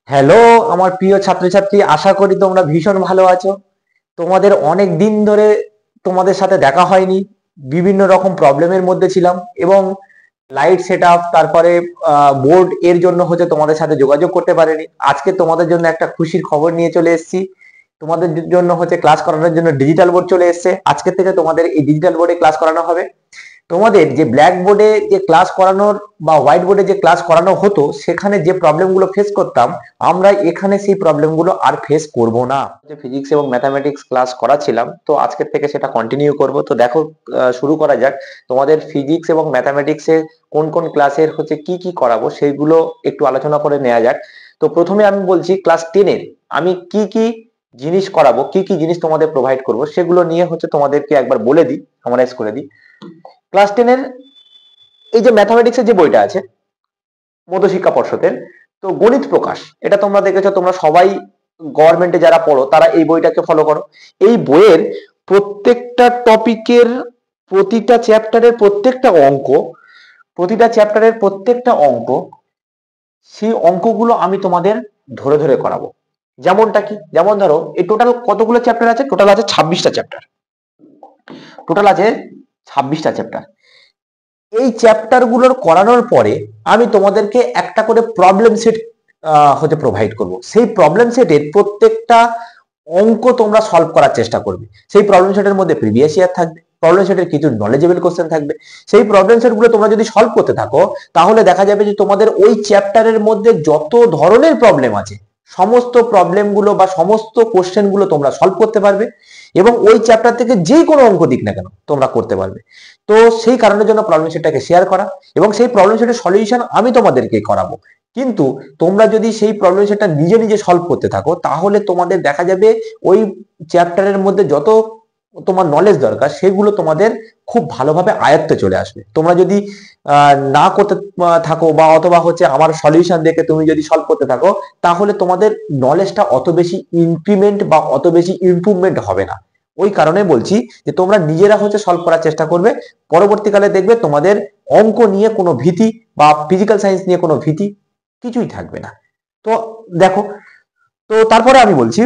Hello আমার প্রিয় ছাত্রছাত্রী, আশা করি তোমরা ভীষণ ভালো আছো। তোমাদের অনেক দিন ধরে তোমাদের সাথে দেখা হয়নি, বিভিন্ন রকম প্রবলেমের মধ্যে ছিলাম এবং লাইট সেট আপ, তারপরে বোর্ড এর জন্য হচ্ছে তোমাদের সাথে যোগাযোগ করতে পারিনি। আজকে তোমাদের জন্য একটা খুশির খবর নিয়ে চলে এসেছি। তোমাদের জন্য হচ্ছে ক্লাস করানোর জন্য ডিজিটাল বোর্ড চলে এসেছে। আজকে থেকে তোমাদের এই ডিজিটাল বোর্ডে ক্লাস করানো হবে। তোমাদের যে ব্ল্যাক বোর্ডে যে ক্লাস করানোর বা হোয়াইট বোর্ডে যে ক্লাস করানো হতো, সেখানে যে প্রবলেমগুলো ফেস করতাম, আমরা এখানে সেই প্রবলেমগুলো আর ফেস করব না। যে ফিজিক্স এবং ম্যাথামেটিক্স ক্লাস করাছিলাম, তো আজকের থেকে সেটা কন্টিনিউ করব। তো দেখো, শুরু করা যাক। তোমাদের ফিজিক্স এবং ম্যাথামেটিক্সে কোন কোন ক্লাসের হচ্ছে কি কি করাবো সেইগুলো একটু আলোচনা করে নেওয়া যাক। তো প্রথমে আমি বলছি, ক্লাস 10-এর আমি কি কি জিনিস করাবো, কি কি জিনিস তোমাদের প্রোভাইড করব, সেগুলো নিয়ে হচ্ছে তোমাদেরকে একবার বলে দিই, সামারাইজ করে দিই। ক্লাস 10-এর এই যে ম্যাথামেটিক্সের যে বইটা আছে মধ্যশিক্ষা পর্ষদের, তো গণিত প্রকাশ, এটা তোমরা দেখেছো, তোমরা সবাই গভর্নমেন্টে যারা পড়ো তারা এই বইটাকে ফলো করো। এই বইয়ের প্রত্যেকটা টপিকের, প্রতিটা চ্যাপ্টারের প্রত্যেকটা অঙ্ক, প্রতিটা চ্যাপ্টারের প্রত্যেকটা অঙ্ক, সেই অঙ্কগুলো আমি তোমাদের ধরে ধরে করাবো। যেমনটা কি, যেমন ধরো এই টোটাল কতগুলো চ্যাপ্টার আছে, টোটাল আছে 26টা চ্যাপ্টার, টোটাল আছে 26টা চ্যাপ্টার। এই চ্যাপ্টার গুলোর করানোর পরে আমি তোমাদেরকে একটা করে প্রবলেম সেট হতে প্রোভাইড করব। সেই প্রবলেম সেটের প্রত্যেকটা অঙ্ক তোমরা সলভ করার চেষ্টা করবে। সেই প্রবলেম সেটের মধ্যে প্রিভিয়াস ইয়ার থাকবে, প্রবলেম সেটের কিছু নলেজেবল কোশ্চেন থাকবে। সেই প্রবলেম সেট গুলো তোমরা যদি সলভ করতে থাকো, তাহলে দেখা যাবে যে তোমাদের ওই চ্যাপ্টারের মধ্যে যত ধরনের প্রবলেম আছে, সমস্ত প্রবলেম গুলো বা সমস্ত কোশ্চেন গুলো তোমরা সলভ করতে পারবে এবং ওই চ্যাপ্টার থেকে যে কোনো অঙ্ক দিক না কেন তোমরা করতে পারবে। তো সেই কারণের জন্য প্রবলেম সেটটাকে শেয়ার করা এবং সেই প্রবলেম সেটের সলিউশন আমি তোমাদেরকে করাবো। কিন্তু তোমরা যদি সেই প্রবলেম সেটটা নিজে নিজে সলভ করতে থাকো, তাহলে তোমাদের দেখা যাবে ওই চ্যাপ্টারের মধ্যে যত তোমার নলেজ দরকার সেগুলো তোমাদের খুব ভালোভাবে আয়ত্তে চলে আসবে। তোমরা যদি না করতে থাকো বা অথবা হচ্ছে আমার সলিউশন দেখে তুমি যদি সলভ করতে থাকো, তাহলে তোমাদের নলেজটা অত বেশি ইনক্রিমেন্ট বা অত বেশি ইমপ্রুভমেন্ট হবে না। ওই কারণে বলছি যে তোমরা নিজেরা হচ্ছে সলভ করার চেষ্টা করবে। পরবর্তীকালে দেখবে তোমাদের অঙ্ক নিয়ে কোনো ভীতি বা ফিজিক্যাল সায়েন্স নিয়ে কোনো ভীতি কিছুই থাকবে না। তো দেখো, তো তারপরে আমি বলছি,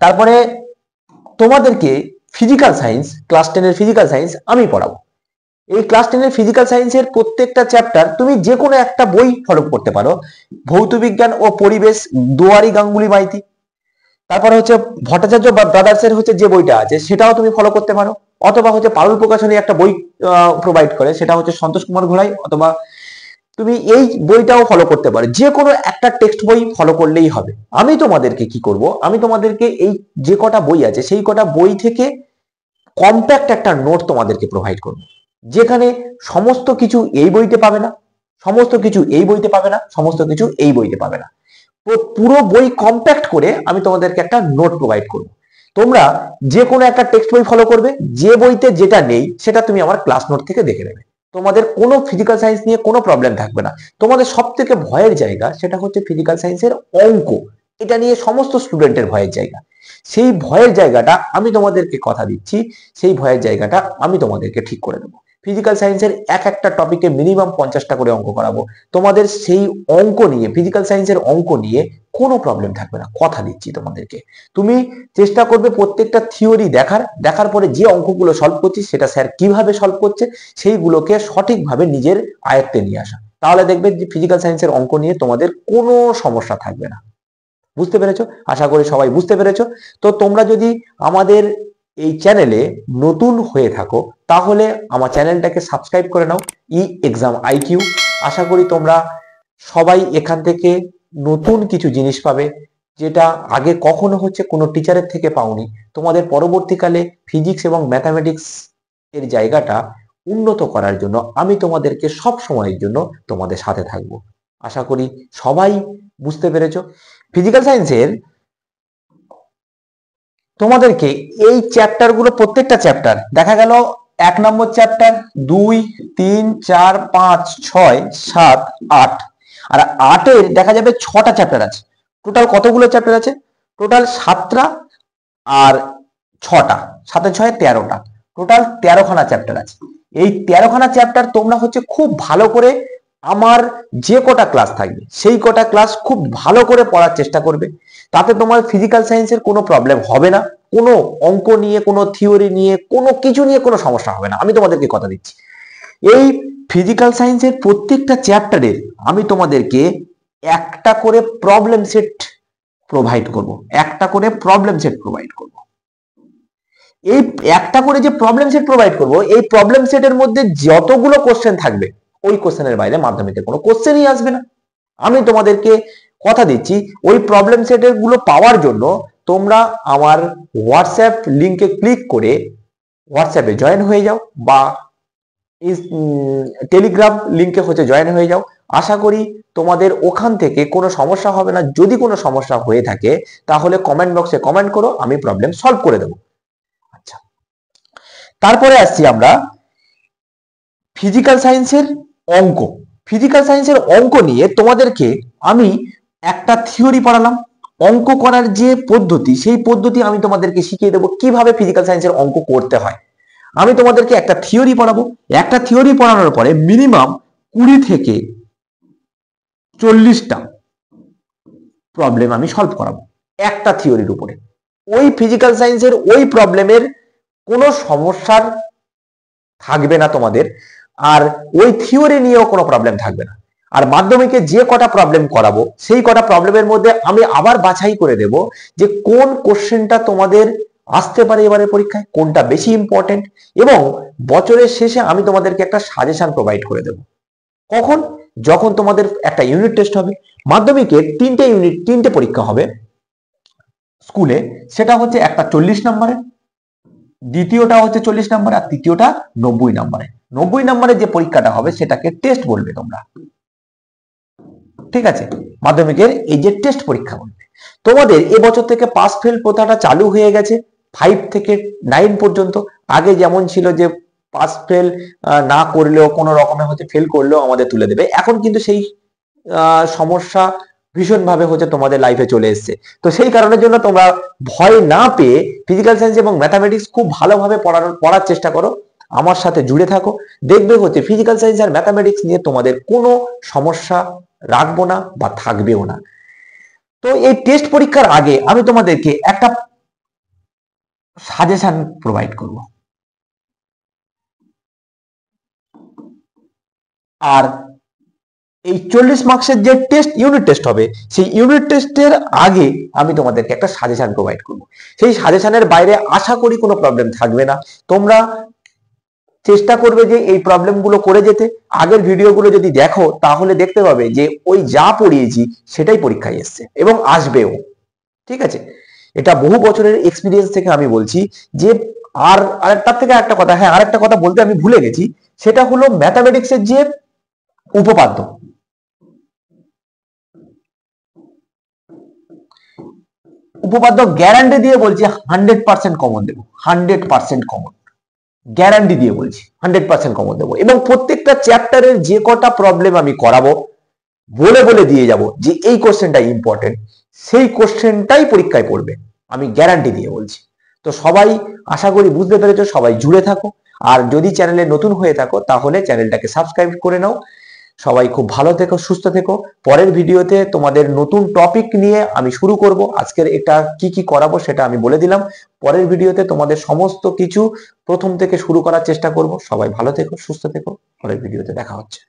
তারপরে তোমাদেরকে ফিজিক্যাল সায়েন্স, ক্লাস 10-এর ফিজিক্যাল সায়েন্স আমি পড়াবো। এই ক্লাস 10-এর ফিজিক্যাল সায়েন্সের প্রত্যেকটা চ্যাপ্টার তুমি যে কোনো একটা বই ফলো করতে পারো। ভৌত বিজ্ঞান ও পরিবেশ, দুয়ারি গাঙ্গুলি মাইতি, তারপরে হচ্ছে ভট্টাচার্য বা ব্রাদার্স এর হচ্ছে যে বইটা আছে সেটাও তুমি ফলো করতে পারো, অথবা হচ্ছে পারুল প্রকাশনী একটা বই প্রোভাইড করে, সেটা হচ্ছে সন্তোষ কুমার ঘোড়াই, অথবা তুমি এই বইটাও ফলো করতে পারো। যে কোনো একটা টেক্সট বই ফলো করলেই হবে। আমি তোমাদেরকে কি করব, আমি তোমাদেরকে এই যে কটা বই আছে সেই কটা বই থেকে কম্প্যাক্ট একটা নোট তোমাদেরকে প্রোভাইড করব, যেখানে সমস্ত কিছু এই বইতে পাবে না, সমস্ত কিছু এই বইতে পাবে না, সমস্ত কিছু এই বইতে পাবে না। পুরো বই কম্প্যাক্ট করে আমি তোমাদেরকে একটা নোট প্রোভাইড করব। তোমরা যে কোনো একটা টেক্সট বই ফলো করবে, যে বইতে যেটা নেই সেটা তুমি আমার ক্লাস নোট থেকে দেখে নেবে। তোমাদের কোনো ফিজিক্যাল সায়েন্স নিয়ে কোনো প্রবলেম থাকবে না। তোমাদের সব থেকে ভয়ের জায়গা সেটা হচ্ছে ফিজিক্যাল সায়েন্সের অঙ্ক। এটা নিয়ে সমস্ত স্টুডেন্টের ভয়ের জায়গা। সেই ভয়ের জায়গাটা আমি তোমাদেরকে কথা দিচ্ছি, সেই ভয়ের জায়গাটা আমি তোমাদেরকে ঠিক করে দেবো। ফিজিক্যাল সায়েন্সের এক একটা টপিকে মিনিমাম 50টা করে অঙ্ক করাবো। তোমাদের সেই অঙ্ক নিয়ে, ফিজিক্যাল সায়েন্সের অঙ্ক নিয়ে কোনো প্রবলেম থাকবে না, কথা দিচ্ছি তোমাদেরকে। তুমি চেষ্টা করবে প্রত্যেকটা থিওরি দেখার পরে যে অঙ্কগুলো সলভ করছিস সেটা স্যার কিভাবে সলভ করছে সেইগুলোকে সঠিকভাবে নিজের আয়ত্তে নিয়ে আসা। তাহলে দেখবে যে ফিজিক্যাল সায়েন্সের অঙ্ক নিয়ে তোমাদের কোনো সমস্যা থাকবে না। বুঝতে পেরেছো? আশা করি সবাই বুঝতে পেরেছো। তো তোমরা যদি আমাদের এই চ্যানেলে নতুন হয়ে থাকো, তাহলে আমার চ্যানেলটাকে সাবস্ক্রাইব করে নাও, ই এক্সাম আইকিউ। আশা করি তোমরা সবাই এখান থেকে নতুন কিছু জিনিস পাবে, যেটা আগে কখনো হচ্ছে কোনো টিচারের থেকে পাওনি। তোমাদের পরবর্তীকালে ফিজিক্স এবং ম্যাথামেটিক্স এর জায়গাটা উন্নত করার জন্য আমি তোমাদেরকে সব সময়ের জন্য তোমাদের সাথে থাকবো। আশা করি সবাই বুঝতে পেরেছো। ফিজিক্যাল সায়েন্সের তোমাদেরকে এই চ্যাপ্টার গুলো, প্রত্যেকটা চ্যাপ্টার দেখা গেল 1 নম্বর চ্যাপ্টার 2, 3, 4, 5, 6, 7, 8, আর 8-এর দেখা যাবে 6টা চ্যাপ্টার আছে। টোটাল কতগুলো চ্যাপ্টার আছে? টোটাল 7টা আর 6টা, 7 এ 6 13টা, টোটাল 13খানা চ্যাপ্টার আছে। এই 13খানা চ্যাপ্টার তোমরা হচ্ছে খুব ভালো করে আমার যে কটা ক্লাস থাকবে সেই কটা ক্লাস খুব ভালো করে পড়ার চেষ্টা করবে, তাতে তোমার ফিজিক্যাল সায়েন্সের কোনো প্রবলেম হবে না, কোনো অঙ্ক নিয়ে, কোনো থিওরি নিয়ে, কোনো কিছু নিয়ে কোনো সমস্যা হবে না, আমি তোমাদেরকে কথা দিচ্ছি। এই ফিজিক্যাল সায়েন্সের প্রত্যেকটা চ্যাপ্টারের আমি তোমাদেরকে একটা করে প্রবলেম সেট প্রোভাইড করব, একটা করে প্রবলেম সেট প্রোভাইড করব। এই একটা করে যে প্রবলেম সেট প্রোভাইড করব, এই প্রবলেম সেটের মধ্যে যতগুলো কোশ্চেন থাকবে ওই কোশ্চেনের বাইরে মাধ্যমিকে কোনো কোশ্চেনই আসবে না। আমি তোমাদেরকে কথা দিচ্ছি, ওই প্রবলেম সেটের গুলো পাওয়ার জন্য তোমরা আমার হোয়াটসঅ্যাপ লিংকে ক্লিক করে হোয়াটসঅ্যাপে জয়েন হয়ে যাও, বা টেলিগ্রাম লিংকে হচ্ছে জয়েন হয়ে যাও। আশা করি তোমাদের ওখান থেকে কোনো সমস্যা হবে না। যদি কোনো সমস্যা হয়ে থাকে তাহলে কমেন্ট বক্সে কমেন্ট করো, আমি প্রবলেম সলভ করে দেবো। আচ্ছা, তারপরে আসছি আমরা ফিজিক্যাল সায়েন্সের অঙ্ক। ফিজিক্যাল সায়েন্সের অঙ্ক নিয়ে তোমাদেরকে আমি একটা থিওরি পড়ালাম, অঙ্ক করার যে পদ্ধতি সেই পদ্ধতি আমি তোমাদেরকে শিখিয়ে দেবো কিভাবে ফিজিক্যাল সায়েন্সের অঙ্ক করতে হয়। আমি তোমাদেরকে একটা থিওরি পড়াবো, একটা থিওরি পড়ানোর পরে মিনিমাম 20 থেকে 40টা প্রবলেম আমি সলভ করাবো একটা থিওরির উপরে। ওই ফিজিক্যাল সায়েন্সের ওই প্রবলেমের কোনো সমস্যার থাকবে না তোমাদের, আর ওই থিওরি নিয়েও কোনো প্রবলেম থাকবে না। আর মাধ্যমিকে যে কটা প্রবলেম করাবো সেই কটা প্রবলেমের মধ্যে আমি আবার বাছাই করে দেব যে কোন কোশ্চেনটা তোমাদের আসতে পারে এবারে পরীক্ষায়, কোনটা বেশি ইম্পর্টেন্ট, এবং বছরের শেষে আমি তোমাদেরকে একটা সাজেশন প্রোভাইড করে দেব। কখন? যখন তোমাদের একটা ইউনিট টেস্ট হবে। মাধ্যমিকের 3টে ইউনিট, 3টে পরীক্ষা হবে স্কুলে, সেটা হচ্ছে একটা 40 নম্বরের, দ্বিতীয়টা হচ্ছে 40 নম্বর, আর তৃতীয়টা 90 নম্বরে। 90 নম্বরের যে পরীক্ষাটা হবে সেটাকে টেস্ট বলবে তোমরা, ঠিক আছে? মাধ্যমিকের এই যে টেস্ট পরীক্ষা বলবে। তোমাদের এবছর থেকে পাস ফেল প্রথাটা চালু হয়ে গেছে 5 থেকে 9 পর্যন্ত। আগে যেমন ছিল যে পাস ফেল না করলেও কোনো রকমে হচ্ছে ফেল করলেও আমাদের তুলে দেবে, এখন কিন্তু সেই সমস্যা ভীষণভাবে হচ্ছে তোমাদের লাইফে চলে এসছে। তো সেই কারণের জন্য তোমরা ভয় না পেয়ে ফিজিক্যাল সায়েন্স এবং ম্যাথামেটিক্স খুব ভালোভাবে পড়ার চেষ্টা করো, আমার সাথে জুড়ে থাকো। দেখবে হচ্ছে ফিজিক্যাল সায়েন্স আর ম্যাথামেটিক্স নিয়ে তোমাদের কোনো সমস্যা রাখবো না বা থাকবেও না। তো এই টেস্ট পরীক্ষার আগে আমি তোমাদেরকে একটা সাজেশন প্রোভাইড করব, আর এই 40 মার্কসের যে টেস্ট, ইউনিট টেস্ট হবে, সেই ইউনিট টেস্টের আগে আমি তোমাদেরকে একটা সাজেশন প্রোভাইড করব। সেই সাজেশনের বাইরে আশা করি কোনো প্রবলেম থাকবে না। তোমরা চেষ্টা করবে যে এই প্রবলেমগুলো করে যেতে। আগের ভিডিওগুলো যদি দেখো তাহলে দেখতে পাবে যে ওই যা পড়িয়েছি সেটাই পরীক্ষায় এসছে এবং আসবেও, ঠিক আছে? এটা বহু বছরের এক্সপিরিয়েন্স থেকে আমি বলছি। যে আর তার থেকে একটা কথা, হ্যাঁ আরেকটা কথা বলতে আমি ভুলে গেছি, সেটা হলো ম্যাথামেটিক্সের যে উপপাদ্য, উপপাদ্য গ্যারান্টি দিয়ে বলছি 100% কমন দেবো, 100% কমন গ্যারান্টি দিয়ে বলছি, 100% কমন দেবো। এবং প্রত্যেকটা চ্যাপ্টারের যে কটা প্রবলেম আমি করাবো বলে বলে দিয়ে যাব যে এই কোশ্চেনটা ইম্পর্টেন্ট, সেই কোশ্চেনটাই পরীক্ষায় পড়বে, আমি গ্যারান্টি দিয়ে বলছি। তো সবাই আশা করি বুঝতে পেরেছো, সবাই জুড়ে থাকো। আর যদি চ্যানেলে নতুন হয়ে থাকো তাহলে চ্যানেলটাকে সাবস্ক্রাইব করে নাও। সবাই খুব ভালো থেকো, সুস্থ থেকো। পরের ভিডিওতে তোমাদের নতুন টপিক নিয়ে আমি শুরু করব। আজকের এটা কি কি করাবো সেটা আমি বলে দিলাম। পরের ভিডিওতে তোমাদের সমস্ত কিছু প্রথম থেকে শুরু করার চেষ্টা করব। সবাই ভালো থেকো, সুস্থ থেকো। পরের ভিডিওতে দেখা হচ্ছে।